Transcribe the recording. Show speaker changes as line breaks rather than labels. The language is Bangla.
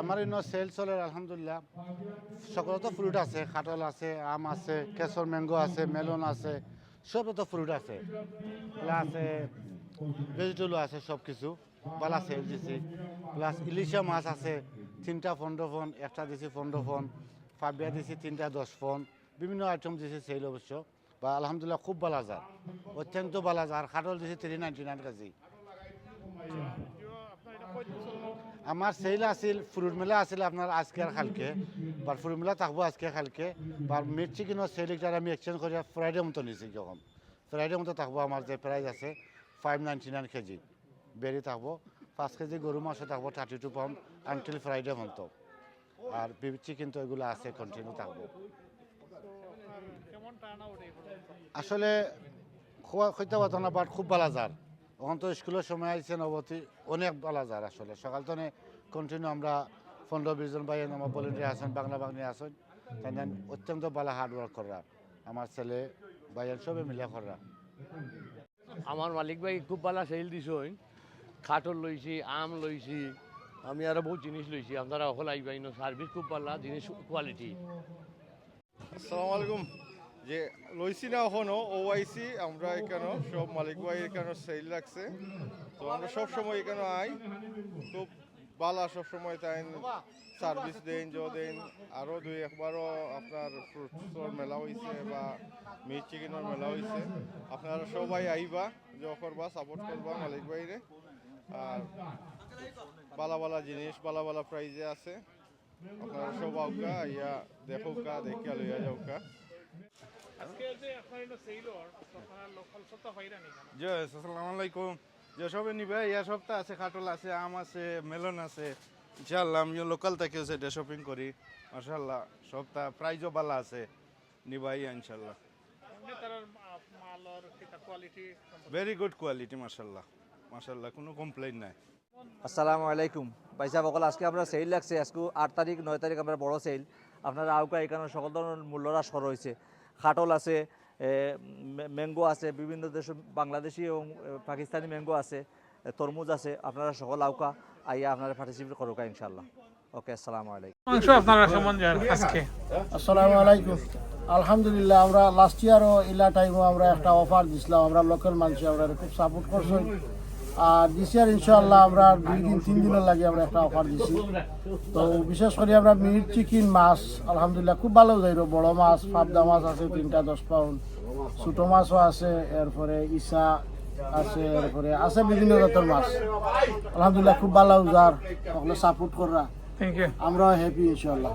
আমার ইনো সেল চলে আলহামদুলিল্লাহ। সকল তো ফ্রুট আছে, কাঁঠাল আছে, আম আছে, কেশর ম্যাঙ্গো আছে, মেলন আছে, সব তো ফ্রুট আছে, প্লাস ভেজিটেবল আছে, সব কিছু বালা সেল দিছি। প্লাস ইলিশা মাছ আছে 3টা 15 ফোন, একটা দিছি 15 ফোন, ফাবিয়া দিছি 3টা 10 ফোন, বিভিন্ন আইটেম দিছি সেল অবশ্য। বা আলহামদুলিল্লাহ খুব বালাজার, অত্যন্ত বালাজার। কাঁঠাল দিছি 399 কেজি। আমার সেল আছিল, ফ্রুট মেলা আছিল আপনার আজকে আর কালকে, বা ফ্রুট মেলা থাকবো আজকে কালকে। বা মিট চিকেনের সেল একটা আমি এক্সচেঞ্জ করে ফ্রাইডে মতো নিয়েছি। যখন ফ্রাইডে মতো থাকবো আমার যে প্রাইস আছে 599 কেজি বেরি থাকবো। 5 কেজি গরু মাংস থাকবো 32 পাউন্ড আনটিল ফ্রাইডে মতো। আর বিফ চিকেন তো এগুলো আছে, কন্টিনিউ থাকবো। আসলে হইতে পারতো না, বাট খুব বালাজার। এখন তো স্কুলের সময় আইসে নবতী, অনেক বালাজার আসলে। সকাল তো কন্টিনিউ আমরা 15-20 জন ভাই আমার ভলেন্টিয়ার আছেন, বাংলা বাংলা আছেন, তাই অত্যন্ত বালা হার্ড ওয়ার্ক করা আমার ছেলে ভাইয়ের সবে মিলে করা।
আমার মালিক ভাই খুব ভালো সেল দিছই, খাটল লইছি, আম লইছি, আমি আরো বহুত জিনিস লইছি। আপনারা অকল আইবাই, সার্ভিস খুব ভালো, জিনিস কোয়ালিটি।
আসসালামু আলাইকুম। যে লইছি না এখনো ওআইসি, আমরা এখানে সব মালিক ভাই এখানে সেল লাগছে, তো আমরা সব সময় এখানে আই। খুব ভালো সব সময় তাই সার্ভিস দেন, দেন। আরও একবারও আপনার ফ্রুটসর মেলা হয়েছে বা মিট চিকেনের মেলা হয়েছে। আপনারা সবাই আইবা, করবা, সাপোর্ট করবা মালিক ভাইরে। আর বালা বালা জিনিস বালা বালা প্রাইজে আছে, আপনারা সব আউকা ইয়া দেখোকা, দেখিয়া লইয়া যাওকা।
আসসালামু আলাইকুম। যে সবে নিবে ইয়া সপ্তাহ আছে, কাটল আছে, আম আছে, মেলন আছে। ইনশাআল্লাহ আমি লোকাল থেকে সেটা শপিং করি। মাশাআল্লাহ সপ্তাহ প্রাইজও ভালো আছে, নিবাই ইনশাআল্লাহ। ভেরি গুড কোয়ালিটি, মাশাআল্লাহ মাশাআল্লাহ, কোনো কমপ্লেইন নাই।
আসসালামু আলাইকুম ভাই সাহেব, সকল আজকে আমরা সেল লাগছে। আজকে 8 তারিখ 9 তারিখ আমরা বড় সেল। আপনারা আউকা এখানে সকল ধরনের মূল্যহ্রাস করা হয়েছে। খাটল আছে, ম্যাঙ্গো আছে, বিভিন্ন দেশ বাংলাদেশি এবং পাকিস্তানি ম্যাঙ্গো আছে, তরমুজ আছে। আপনারা সকল আউকা আইয়া আপনারা পার্টিসিপেট করুকা ইনশাআল্লাহ। ওকে, আসসালামু আলাইকুম।
আপনারা কেমন যান আজকে?
আসসালামু আলাইকুম। আলহামদুলিল্লাহ, আমরা লাস্ট ইয়ারও ইলা টাইমও আমরা একটা অফার দিছিলাম। আমরা লোকাল মানুষ আমরা খুব সাপোর্ট করছেন। আর দিস ইয়ার ইনশাআল্লাহ আমরা 2-3 দিনের লাগে আমরা একটা অফার দিছি। তো বিশেষ করে আমরা মিট চিকেন মাছ আলহামদুলিল্লাহ খুব ভালো যাইব। বড় মাছ পাবদা মাছ আছে 3টা 10 পাউন্ড, ছোটো মাছও আছে, এরপরে ইসা আছে, এরপরে আছে বিভিন্ন জাতের মাছ। আলহামদুলিল্লাহ খুব ভালো যার সকলে সাপোর্ট করা,
থ্যাংক ইউ।
আমরাও হ্যাপি ইনশাআল্লাহ।